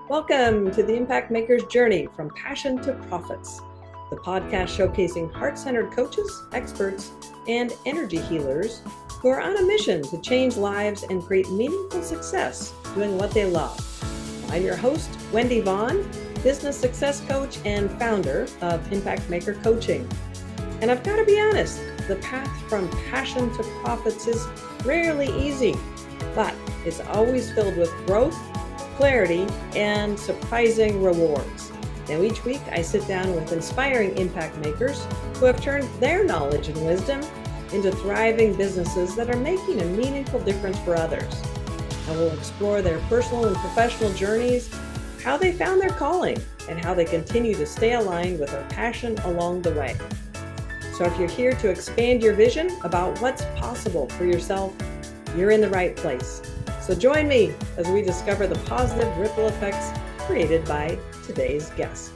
Welcome to the Impact Maker's Journey from Passion to Profits, the podcast showcasing heart-centered coaches, experts, and energy healers who are on a mission to change lives and create meaningful success doing what they love. I'm your host, Wendy Vaughn, business success coach and founder of Impact Maker Coaching. And I've got to be honest, the path from passion to profits is rarely easy, but it's always filled with growth, clarity, and surprising rewards. Now, each week I sit down with inspiring impact makers who have turned their knowledge and wisdom into thriving businesses that are making a meaningful difference for others. I will explore their personal and professional journeys, how they found their calling, and how they continue to stay aligned with their passion along the way. So if you're here to expand your vision about what's possible for yourself, you're in the right place. So join me as we discover the positive ripple effects created by today's guest.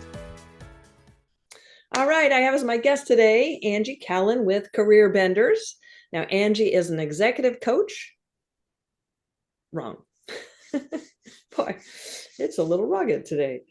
All right, I have as my guest today, Angie Callan with Career Benders. Now, Angie is an executive coach. Wrong. Boy, it's a little rugged today.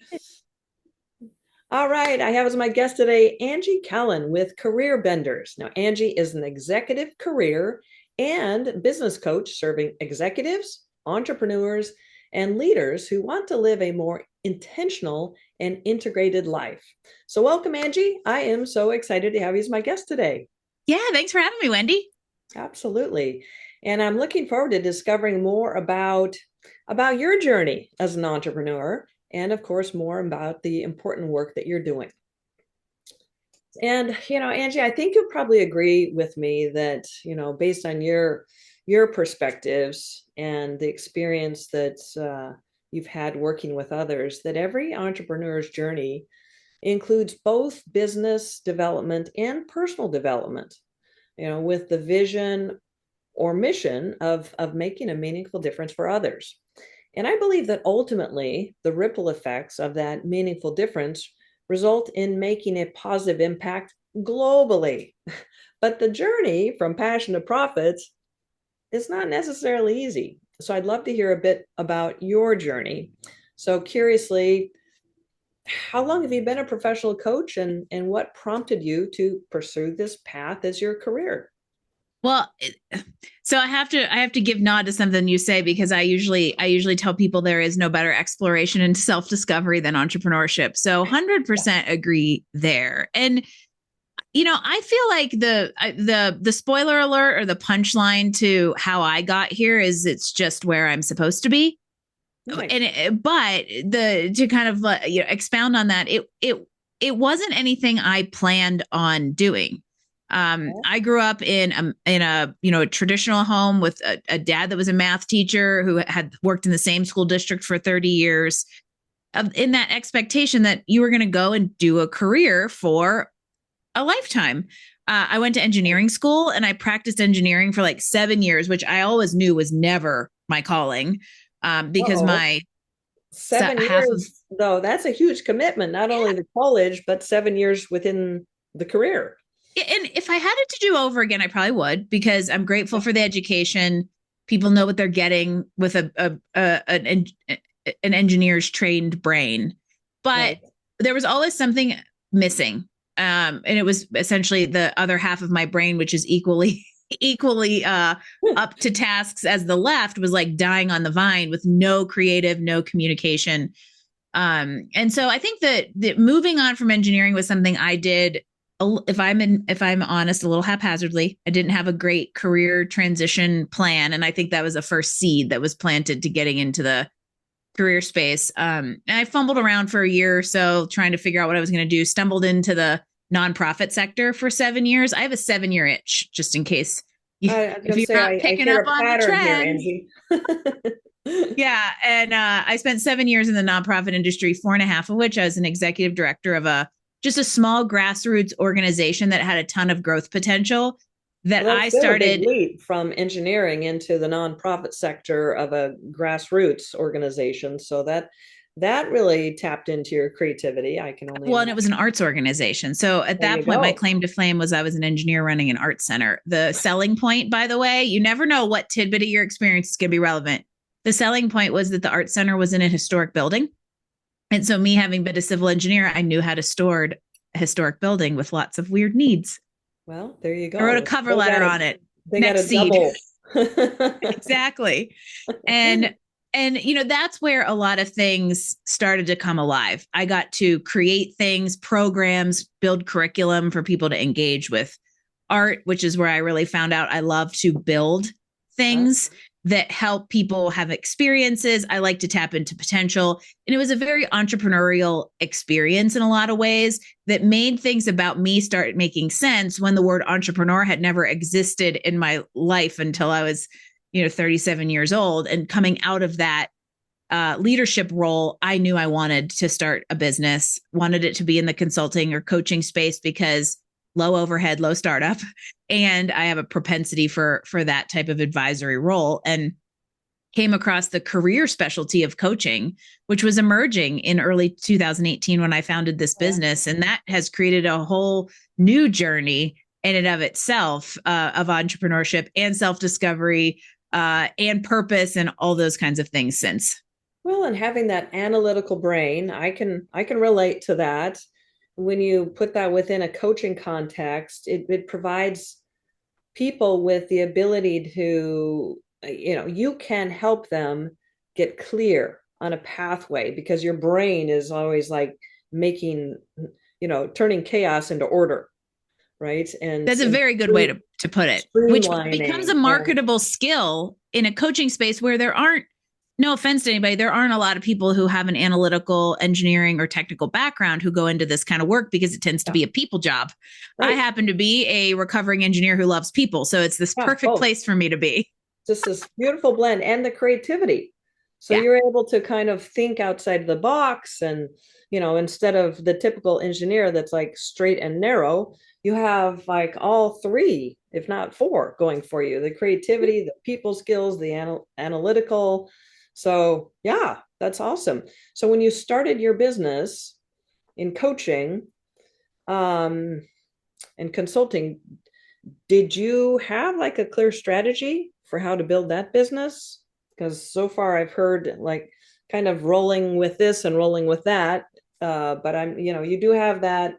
All right, I have as my guest today, Angie Callan with Career Benders. Now, Angie is an executive career and business coach serving executives, entrepreneurs, and leaders who want to live a more intentional and integrated life. So welcome, Angie. I am so excited to have you as my guest today. Yeah, thanks for having me, Wendy. Absolutely. And I'm looking forward to discovering more about your journey as an entrepreneur, and of course, more about the important work that you're doing. And, Angie, I think you'll probably agree with me that, based on your perspectives and the experience that you've had working with others, that every entrepreneur's journey includes both business development and personal development, with the vision or mission of making a meaningful difference for others. And I believe that ultimately the ripple effects of that meaningful difference result in making a positive impact globally. But the journey from passion to profits is not necessarily easy. So I'd love to hear a bit about your journey. So curiously, how long have you been a professional coach, and what prompted you to pursue this path as your career? Well, so I have to give nod to something you say, because I usually tell people there is no better exploration into self-discovery than entrepreneurship. So 100% agree there. And I feel like the spoiler alert or the punchline to how I got here is it's just where I'm supposed to be. Nice. But to kind of expound on that, it wasn't anything I planned on doing. I grew up in a traditional home with a dad that was a math teacher who had worked in the same school district for 30 years, in that expectation that you were going to go and do a career for a lifetime. I went to engineering school and I practiced engineering for like 7 years, which I always knew was never my calling, because my 7 years, though, that's a huge commitment, not only to college, but 7 years within the career. And if I had it to do over again, I probably would, because I'm grateful for the education. People know what they're getting with an engineer's trained brain, but there was always something missing. And it was essentially the other half of my brain, which is equally up to tasks as the left, was like dying on the vine with no creative, no communication. And so I think that moving on from engineering was something I did, if I'm honest, a little haphazardly. I didn't have a great career transition plan. And I think that was a first seed that was planted to getting into the career space. And I fumbled around for a year or so trying to figure out what I was going to do, stumbled into the nonprofit sector for 7 years. I have a 7-year itch, just in case if you're not picking up on the trend. Yeah. And I spent 7 years in the nonprofit industry, 4.5 of which I was an executive director of just a small grassroots organization that had a ton of growth potential. That I started a big leap from engineering into the nonprofit sector of a grassroots organization. So that really tapped into your creativity. I can only and it was an arts organization. So at that point, my claim to fame was I was an engineer running an art center. The selling point, by the way, you never know what tidbit of your experience is going to be relevant. The selling point was that the art center was in a historic building. And so me having been a civil engineer, I knew how to store a historic building with lots of weird needs. Well, there you I wrote a go. cover letter on it. They got Next a seed. double. Exactly. And that's where a lot of things started to come alive. I got to create things, programs, build curriculum for people to engage with art, which is where I really found out I love to build things that help people have experiences. I like to tap into potential. And it was a very entrepreneurial experience in a lot of ways that made things about me start making sense when the word entrepreneur had never existed in my life until I was, 37 years old. And coming out of that leadership role, I knew I wanted to start a business, wanted it to be in the consulting or coaching space because low overhead, low startup. And I have a propensity for that type of advisory role, and came across the career specialty of coaching, which was emerging in early 2018 when I founded this business. And that has created a whole new journey in and of itself of entrepreneurship and self-discovery and purpose and all those kinds of things since. Well, and having that analytical brain, I can relate to that. When you put that within a coaching context, it provides people with the ability to, you can help them get clear on a pathway because your brain is always like making, turning chaos into order, right? That's a very good way to put it, which becomes a streamlining marketable skill in a coaching space where there aren't, no offense to anybody, there aren't a lot of people who have an analytical engineering or technical background who go into this kind of work because it tends to be a people job. Right. I happen to be a recovering engineer who loves people. So it's this perfect place for me to be. Just this beautiful blend and the creativity. So you're able to kind of think outside the box and, instead of the typical engineer that's like straight and narrow, you have like all three, if not four, going for you: the creativity, the people skills, the analytical. So yeah, that's awesome. So when you started your business in coaching and consulting, did you have like a clear strategy for how to build that business? Because so far I've heard like kind of rolling with this and rolling with that. But you do have that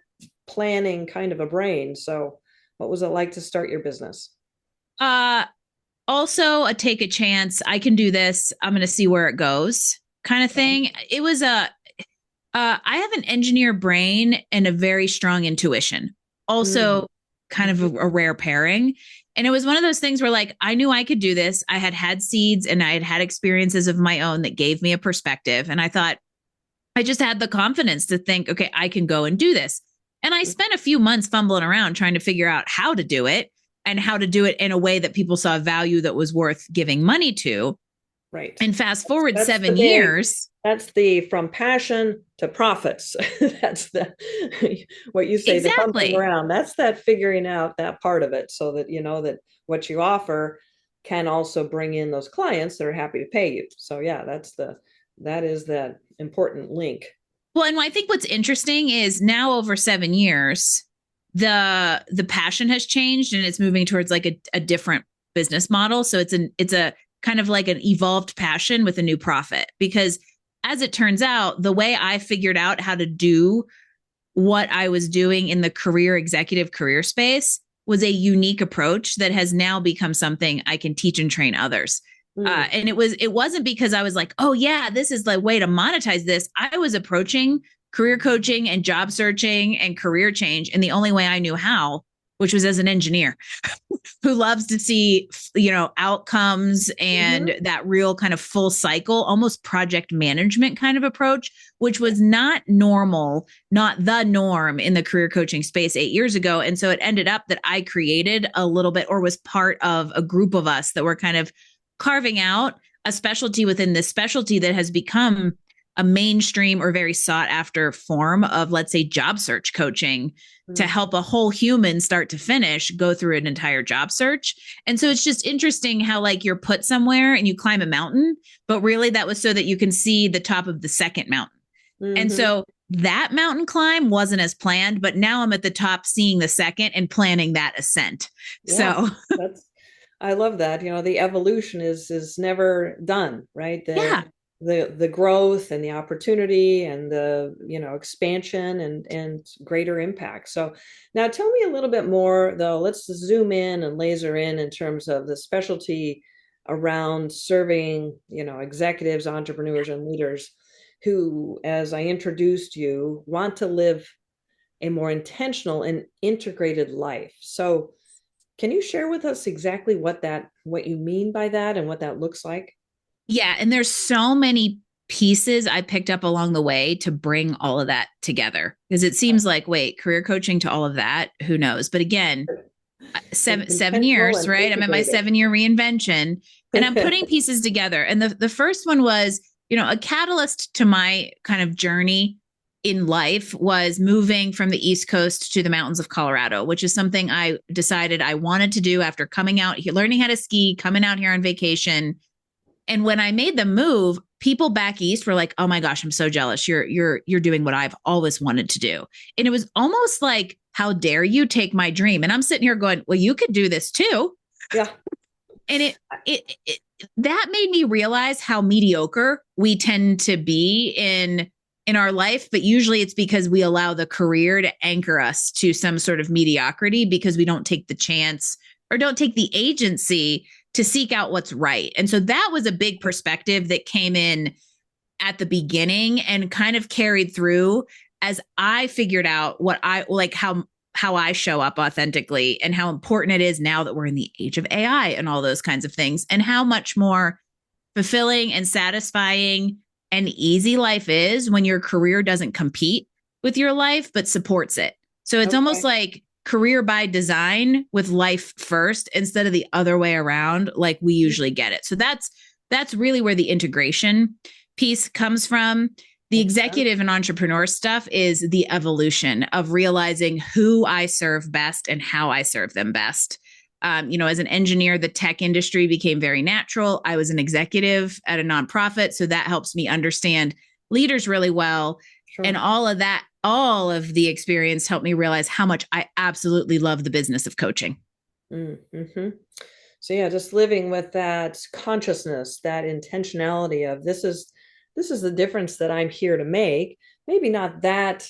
planning kind of a brain. So what was it like to start your business? Also a take a chance. I can do this. I'm going to see where it goes kind of thing. It was I have an engineer brain and a very strong intuition. Also kind of a rare pairing. And it was one of those things where like, I knew I could do this. I had seeds and I had experiences of my own that gave me a perspective. And I thought, I just had the confidence to think, okay, I can go and do this. And I spent a few months fumbling around trying to figure out how to do it and how to do it in a way that people saw value that was worth giving money to. Right. And fast forward that's 7 years. That's the from passion to profits. That's the what you say, the fumbling around. That's that figuring out that part of it so that that what you offer can also bring in those clients that are happy to pay you. So yeah, that is that important link. Well, and I think what's interesting is now over 7 years, the passion has changed and it's moving towards like a different business model. So it's a kind of like an evolved passion with a new profit, because as it turns out, the way I figured out how to do what I was doing in the executive career space was a unique approach that has now become something I can teach and train others. And it wasn't because I was like, oh yeah, this is the way to monetize this. I was approaching career coaching and job searching and career change in the only way I knew how, which was as an engineer who loves to see, outcomes and that real kind of full cycle, almost project management kind of approach, which was not the norm in the career coaching space 8 years ago. And so it ended up that I created a little bit, or was part of a group of us that were kind of carving out a specialty within this specialty that has become a mainstream or very sought after form of, let's say, job search coaching to help a whole human start to finish go through an entire job search. And so it's just interesting how like you're put somewhere and you climb a mountain, but really that was so that you can see the top of the second mountain. And so that mountain climb wasn't as planned, but now I'm at the top seeing the second and planning that ascent. Yeah, I love that. The evolution is never done, right? the growth and the opportunity and the expansion and greater impact. So now tell me a little bit more though. Let's zoom in and laser in terms of the specialty around serving executives, entrepreneurs, and leaders who, as I introduced you, want to live a more intentional and integrated life. So can you share with us exactly what you mean by that and what that looks like? Yeah. And there's so many pieces I picked up along the way to bring all of that together because it seems like, wait, career coaching to all of that, who knows? But again, seven Intentional years, and right? I'm at my integrated. 7-year reinvention and I'm putting pieces together. And the first one was, a catalyst to my kind of journey in life was moving from the East Coast to the mountains of Colorado, which is something I decided I wanted to do after coming out here, learning how to ski, coming out here on vacation. And when I made the move, people back east were like, "Oh my gosh, I'm so jealous. You're doing what I've always wanted to do." And it was almost like, "How dare you take my dream?" And I'm sitting here going, "Well, you could do this too." Yeah. And it that made me realize how mediocre we tend to be in our life, but usually it's because we allow the career to anchor us to some sort of mediocrity because we don't take the chance or don't take the agency to seek out what's right. And so that was a big perspective that came in at the beginning and kind of carried through as I figured out what I like, how I show up authentically and how important it is now that we're in the age of AI and all those kinds of things, and how much more fulfilling and satisfying and easy life is when your career doesn't compete with your life but supports it. So it's almost Okay. like career by design with life first instead of the other way around like we usually get it. So that's really where the integration piece comes from. The Makes sense. executive and entrepreneur stuff is the evolution of realizing who I serve best and how I serve them best. As an engineer, the tech industry became very natural. I was an executive at a nonprofit, so that helps me understand leaders really well. And Sure. all of the experience helped me realize how much I absolutely love the business of coaching. Mm-hmm. So yeah, just living with that consciousness, that intentionality of this is the difference that I'm here to make. Maybe not that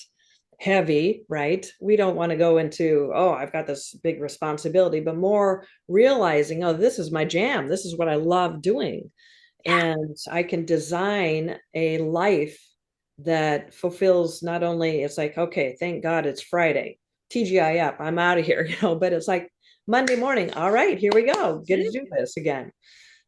heavy, right? We don't want to go into, oh, I've got this big responsibility, but more realizing, oh, this is my jam. This is what I love doing. Yeah. And I can design a life that fulfills not only, it's like, okay, thank God it's Friday. TGI up, I'm out of here, but it's like Monday morning. All right, here we go. Get to do this again.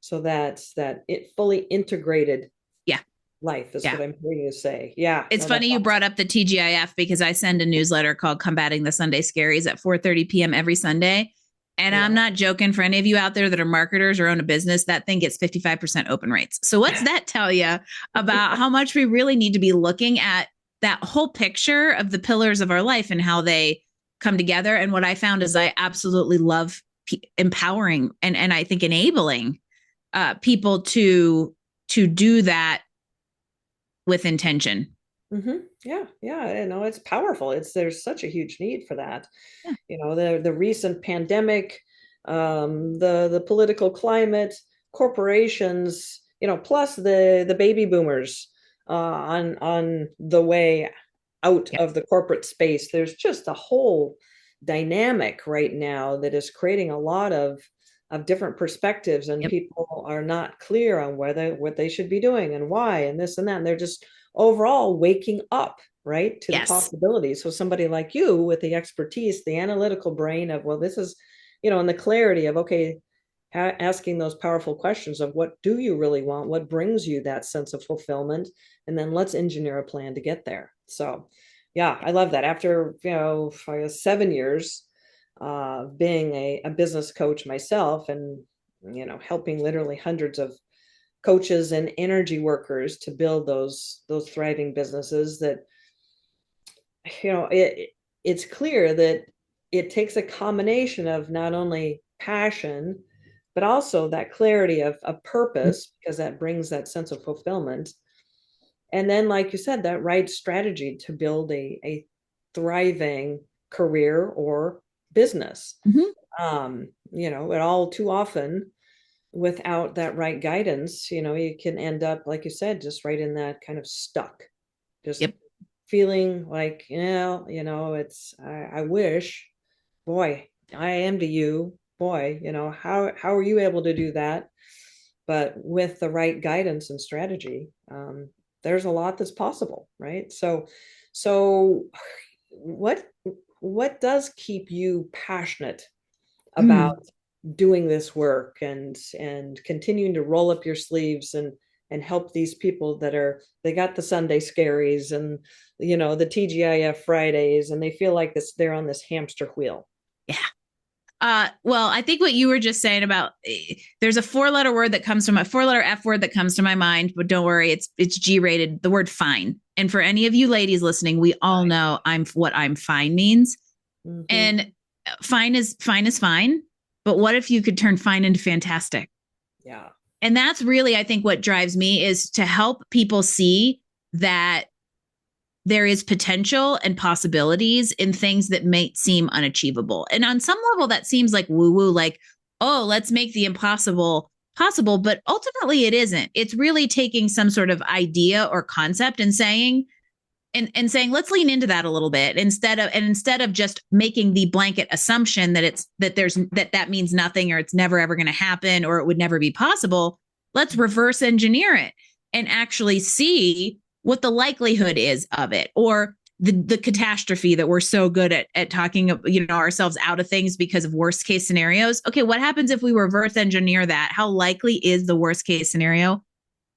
So that's that it fully integrated Yeah. life is Yeah. what I'm hearing you say. Yeah, It's no, that's funny you brought up the TGIF because I send a newsletter called Combating the Sunday Scaries at 4:30 p.m. every Sunday. And I'm yeah. not joking, for any of you out there that are marketers or own a business, that thing gets 55% open rates. So what's that tell you about how much we really need to be looking at that whole picture of the pillars of our life and how they come together? And what I found is I absolutely love empowering and I think enabling people to do that with intention. Yeah, yeah, I know it's powerful. There's such a huge need for that. Yeah. The recent pandemic, the political climate, corporations, plus the baby boomers on the way out Yeah. of the corporate space. There's just a whole dynamic right now that is creating a lot of different perspectives, and Yep. people are not clear on whether what they should be doing and why and this and that. And they're just overall waking up, right, to the Yes. possibilities. So somebody like you with the expertise, the analytical brain of, well, this is, and the clarity of, okay, asking those powerful questions of what do you really want? What brings you that sense of fulfillment? And then let's engineer a plan to get there. So yeah, I love that. After, 7 years being a business coach myself and, helping literally hundreds of coaches and energy workers to build those thriving businesses, that it's clear that it takes a combination of not only passion but also that clarity of purpose, because that brings that sense of fulfillment, and then like you said, that right strategy to build a thriving career or business. Mhm. It all too often without that right guidance, you can end up, like you said, just right in that kind of stuck, just Yep. feeling like, it's, I wish, boy, I envy you, boy, how are you able to do that? But with the right guidance and strategy, there's a lot that's possible, right? So what what does keep you passionate about Hmm. doing this work and continuing to roll up your sleeves and help these people that are, they got the Sunday scaries and the TGIF Fridays, and they feel like this, they're on this hamster wheel. Yeah. Well, I think what you were just saying about there's a four-letter F word that comes to my mind, but don't worry, it's G-rated. The word fine. And for any of you ladies listening, we all know what I'm fine means. Mm-hmm. And fine is fine. But what if you could turn fine into fantastic? Yeah. And that's really, I think, what drives me is to help people see that there is potential and possibilities in things that may seem unachievable. And on some level, that seems like woo woo, like, oh, let's make the impossible possible. But ultimately, it isn't. It's really taking some sort of idea or concept and saying, and saying, let's lean into that a little bit instead of just making the blanket assumption that that means nothing or it's never ever going to happen or it would never be possible. Let's reverse engineer it and actually see what the likelihood is of it, or the catastrophe that we're so good at talking, ourselves out of things because of worst case scenarios. Okay, what happens if we reverse engineer that? How likely is the worst case scenario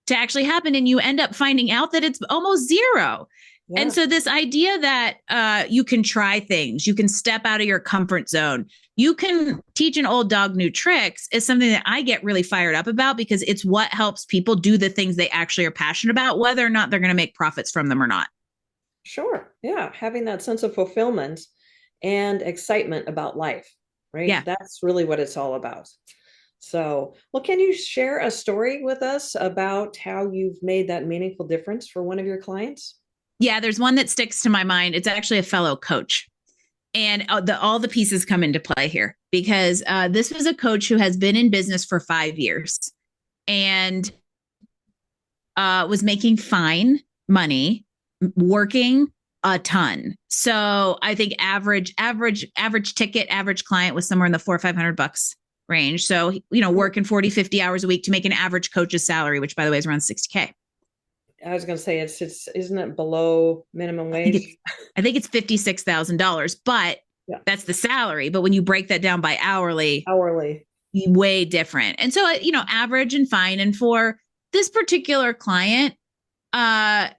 to actually happen? And you end up finding out that it's almost zero. And Yeah. so this idea that you can try things, you can step out of your comfort zone, you can teach an old dog new tricks is something that I get really fired up about, because it's what helps people do the things they actually are passionate about, whether or not they're going to make profits from them or not. Sure. Yeah. Having that sense of fulfillment and excitement about life, right? Yeah. That's really what it's all about. So, well, can you share a story with us about how you've made that meaningful difference for one of your clients? Yeah. There's one that sticks to my mind. It's actually a fellow coach. And all the pieces come into play here, because this was a coach who has been in business for 5 years and was making fine money, working a ton. So I think average ticket, average client was somewhere in the $400-500 range. So, working 40, 50 hours a week to make an average coach's salary, which by the way is around 60K. I was going to say it's isn't it below minimum I think wage? it's I think it's $56,000, but Yeah, that's the salary. But when you break that down by hourly, hourly. way different. And so, average and fine. And for this particular client, uh,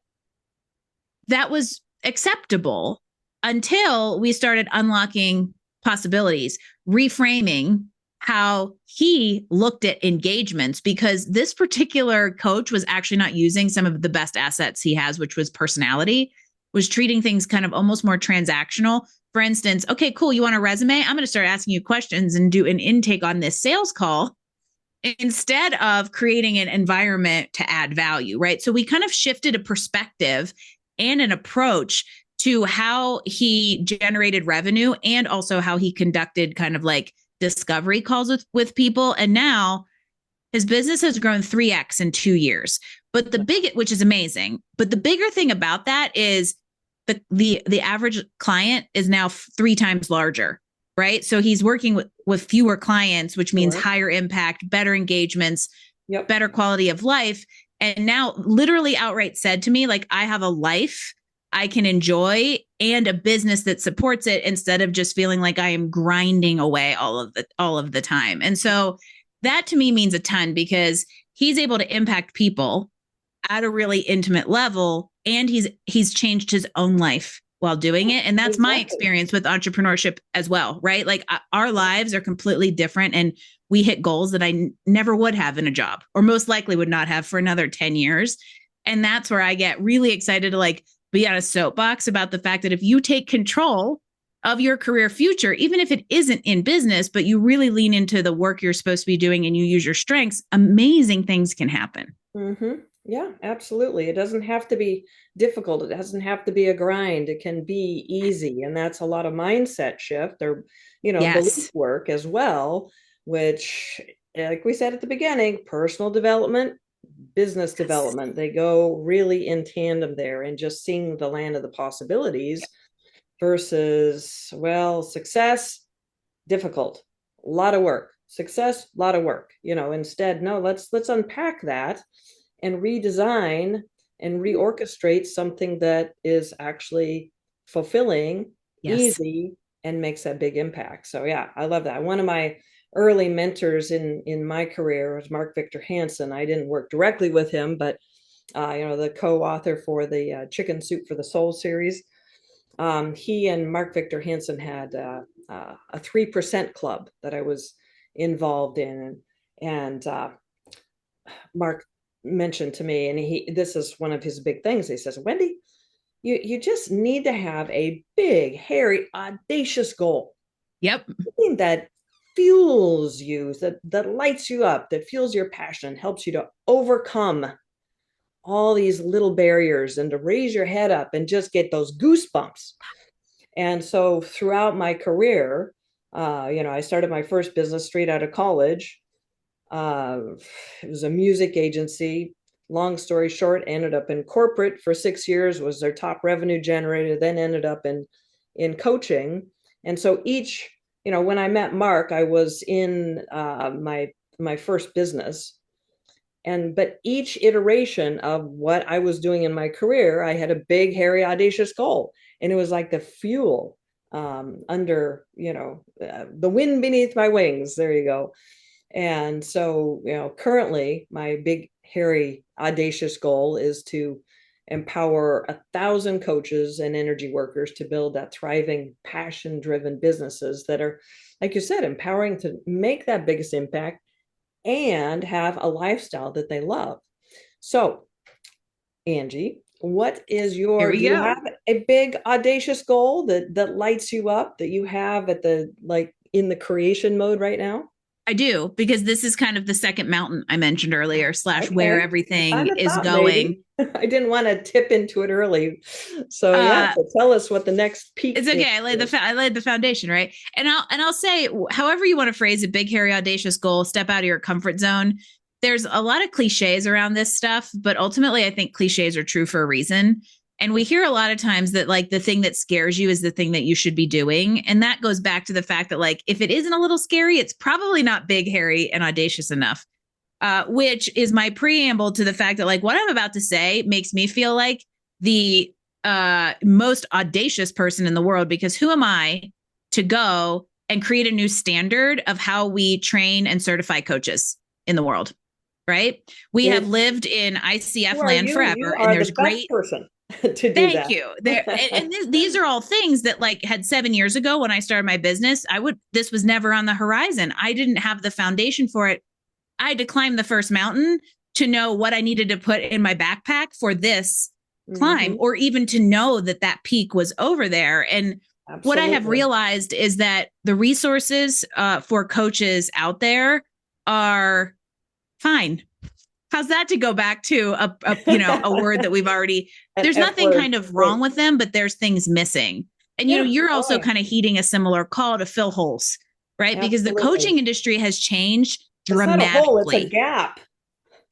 that was acceptable until we started unlocking possibilities, reframing how he looked at engagements, because this particular coach was actually not using some of the best assets he has, which was personality, was treating things kind of almost more transactional. For instance, okay, cool, you want a resume? I'm going to start asking you questions and do an intake on this sales call instead of creating an environment to add value, right? So we kind of shifted a perspective and an approach to how he generated revenue and also how he conducted kind of like discovery calls with people. And now his business has grown 3x in 2 years. But which is amazing. But the bigger thing about that is the average client is now 3 times larger, right? So he's working with fewer clients, which means Sure. higher impact, better engagements, Yep. better quality of life. And now literally outright said to me, like, I have a life I can enjoy and a business that supports it, instead of just feeling like I am grinding away all of the time. And so that to me means a ton, because he's able to impact people at a really intimate level, and he's changed his own life while doing it. And that's my Exactly. experience with entrepreneurship as well, right? Like our lives are completely different, and we hit goals that I never would have in a job, or most likely would not have for another 10 years. And that's where I get really excited to like be on a soapbox about the fact that if you take control of your career future, even if it isn't in business, but you really lean into the work you're supposed to be doing and you use your strengths, amazing things can happen. Mm-hmm. Yeah, absolutely. It doesn't have to be difficult. It doesn't have to be a grind. It can be easy. And that's a lot of mindset shift or, belief Yes. work as well, which like we said at the beginning, personal development, business Yes. development, they go really in tandem there, and just seeing the land of the possibilities versus, well, success, difficult, a lot of work. Success, a lot of work. Instead, no, let's unpack that and redesign and reorchestrate something that is actually fulfilling, Yes. easy, and makes that big impact. So yeah, I love that. One of my early mentors in my career was Mark Victor Hansen. I didn't work directly with him, but the co-author for the Chicken Soup for the Soul series. He and Mark Victor Hansen had a 3% club that I was involved in, and Mark mentioned to me, and this is one of his big things. He says, Wendy, you just need to have a big, hairy, audacious goal. Yep. Something that fuels you, that lights you up, that fuels your passion, helps you to overcome all these little barriers and to raise your head up and just get those goosebumps. And so throughout my career, I started my first business straight out of college. Uh, it was a music agency. Long story short, ended up in corporate for 6 years, was their top revenue generator, then ended up in coaching. And so when I met Mark, I was in my first business. But each iteration of what I was doing in my career, I had a big, hairy, audacious goal. And it was like the fuel under, the wind beneath my wings. There you go. And so, currently my big, hairy, audacious goal is to empower 1,000 coaches and energy workers to build that thriving, passion-driven businesses that are, like you said, empowering to make that biggest impact and have a lifestyle that they love. So, Angie, what is Here do we you go. have a big audacious goal that lights you up, that you have at the, like, in the creation mode right now? I do, because this is kind of the second mountain I mentioned earlier, slash where Okay. I everything kind of is thought maybe. going. I didn't want to tip into it early. So yeah, Uh, so tell us what the next it's peak is. okay. I laid the foundation, right? And I'll say, however you want to phrase a big, hairy, audacious goal, step out of your comfort zone. There's a lot of cliches around this stuff, but ultimately, I think cliches are true for a reason. And we hear a lot of times that like the thing that scares you is the thing that you should be doing. And that goes back to the fact that like if it isn't a little scary, it's probably not big, hairy, and audacious enough. Which is my preamble to the fact that like what I'm about to say makes me feel like the most audacious person in the world, because who am I to go and create a new standard of how we train and certify coaches in the world? Right? We have It, lived in ICF who are land you? You forever, and are the there's best great. person to do Thank that. you. These are all things that like had 7 years ago when I started my business, this was never on the horizon. I didn't have the foundation for it. I had to climb the first mountain to know what I needed to put in my backpack for this climb, Mm-hmm. or even to know that that peak was over there. And what I have Absolutely. realized is that the resources for coaches out there are fine. How's that to go back to a word that we've already, An there's F nothing word. kind of Right. wrong with them, but there's things missing. And Yeah. you're Oh, also yeah. kind of heeding a similar call to fill holes, right? Because the Absolutely. coaching industry has changed It's not a hole, it's a dramatically. gap,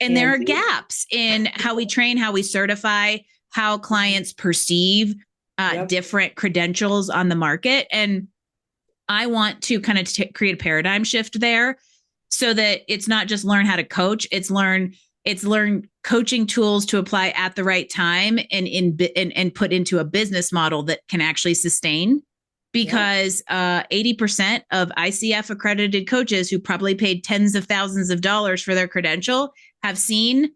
And there are Angie. gaps in how we train, how we certify, how clients perceive Yep. different credentials on the market. And I want to kind of create a paradigm shift there, so that it's not just learn how to coach, it's learn coaching tools to apply at the right time and put into a business model that can actually sustain. Yep. Because 80% of ICF accredited coaches who probably paid tens of thousands of dollars for their credential have seen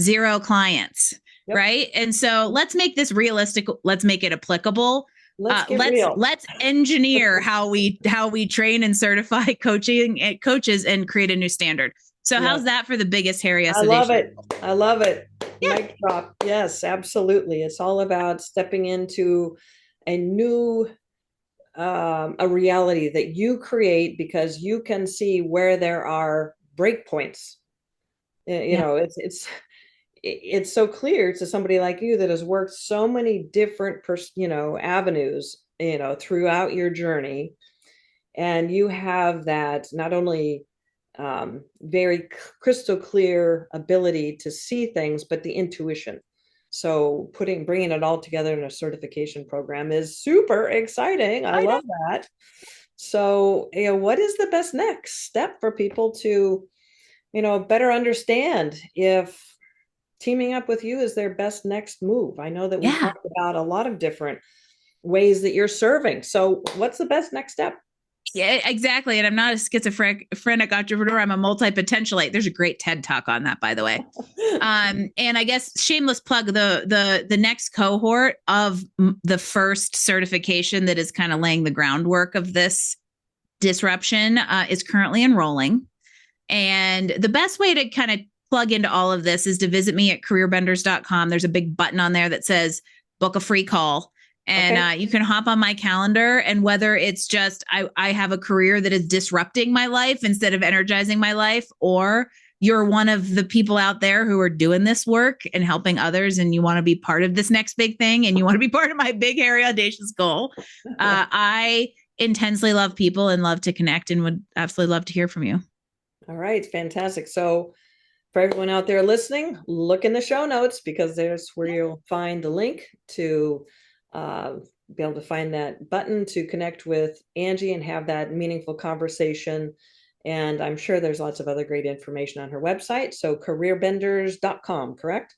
zero clients, Yep. right? And so let's make this realistic. Let's make it applicable. Let's get Let's real. let's engineer how we train and certify coaches and create a new standard. So how's Yep. that for the biggest hairy I love audacious? it. I love it. Yeah, Mic drop. Yes, absolutely. It's all about stepping into a new a reality that you create because you can see where there are breakpoints. yeah, It's so clear to somebody like you that has worked so many different avenues throughout your journey, and you have that not only very crystal clear ability to see things, but the intuition. So bringing it all together in a certification program is super exciting. I love that. So, what is the best next step for people to, better understand if teaming up with you is their best next move? I know that we talked about a lot of different ways that you're serving. So what's the best next step? Yeah, exactly. And I'm not a schizophrenic entrepreneur. I'm a multi-potentialite. There's a great TED talk on that, by the way. And I guess shameless plug, the next cohort of the first certification that is kind of laying the groundwork of this disruption is currently enrolling. And the best way to kind of plug into all of this is to visit me at careerbenders.com. There's a big button on there that says book a free call. And you can hop on my calendar, and whether it's just I have a career that is disrupting my life instead of energizing my life, or you're one of the people out there who are doing this work and helping others, and you want to be part of this next big thing, and you want to be part of my big, hairy, audacious goal. I intensely love people and love to connect, and would absolutely love to hear from you. All right, fantastic. So for everyone out there listening, look in the show notes, because there's where you'll find the link to be able to find that button to connect with Angie and have that meaningful conversation. And I'm sure there's lots of other great information on her website. So careerbenders.com, correct?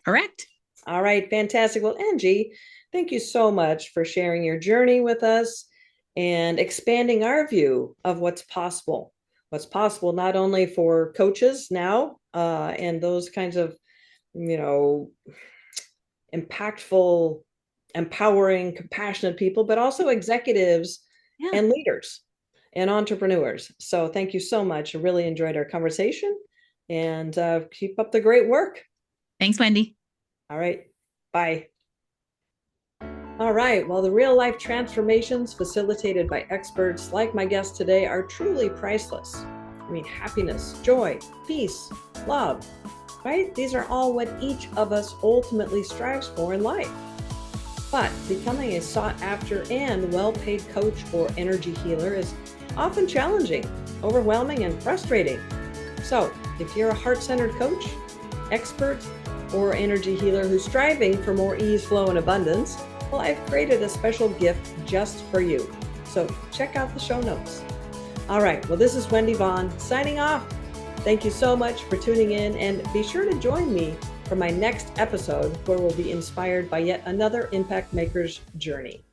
Correct. All right, fantastic. Well, Angie, thank you so much for sharing your journey with us and expanding our view of what's possible. What's possible not only for coaches now and those kinds of, impactful, empowering, compassionate people, but also executives and leaders and entrepreneurs. So thank you so much. I really enjoyed our conversation, and keep up the great work. Thanks, Wendy. All right. Bye. All right. Well, the real life transformations facilitated by experts like my guest today are truly priceless. I mean, happiness, joy, peace, love, right? These are all what each of us ultimately strives for in life. But becoming a sought-after and well-paid coach or energy healer is often challenging, overwhelming, and frustrating. So if you're a heart-centered coach, expert, or energy healer who's striving for more ease, flow, and abundance, well, I've created a special gift just for you. So check out the show notes. All right, well, this is Wendy Vaughn signing off. Thank you so much for tuning in, and be sure to join me for my next episode, where we'll be inspired by yet another impact maker's journey.